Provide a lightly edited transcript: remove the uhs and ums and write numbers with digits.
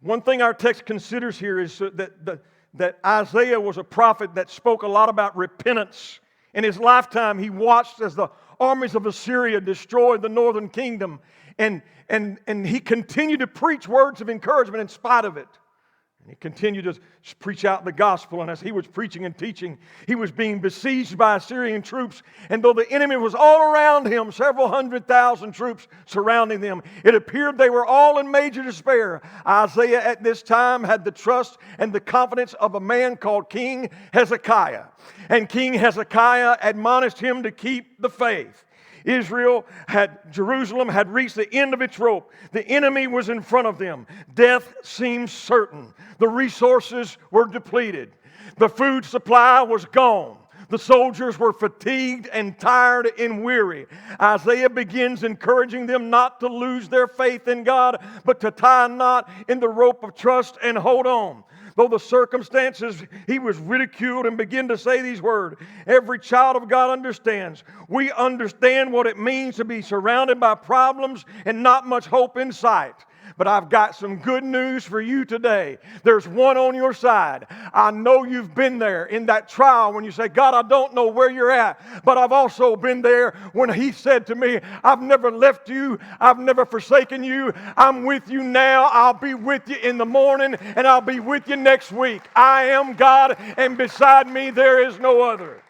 One thing our text considers here is that Isaiah was a prophet that spoke a lot about repentance. In his lifetime, he watched as the armies of Assyria destroyed the northern kingdom, and he continued to preach words of encouragement in spite of it. And he continued to preach out the gospel, and as he was preaching and teaching, he was being besieged by Assyrian troops. And though the enemy was all around him, several 100,000 troops surrounding them, it appeared they were all in major despair. Isaiah at this time had the trust and the confidence of a man called King Hezekiah. And King Hezekiah admonished him to keep the faith. Jerusalem had reached the end of its rope. The enemy was in front of them. Death seemed certain. The resources were depleted. The food supply was gone. The soldiers were fatigued and tired and weary. Isaiah begins encouraging them not to lose their faith in God, but to tie a knot in the rope of trust and hold on. Though the circumstances, he was ridiculed and began to say these words. Every child of God understands. We understand what it means to be surrounded by problems and not much hope in sight. But I've got some good news for you today. There's one on your side. I know you've been there in that trial when you say, God, I don't know where you're at. But I've also been there when He said to me, I've never left you. I've never forsaken you. I'm with you now. I'll be with you in the morning, and I'll be with you next week. I am God, and beside me there is no other.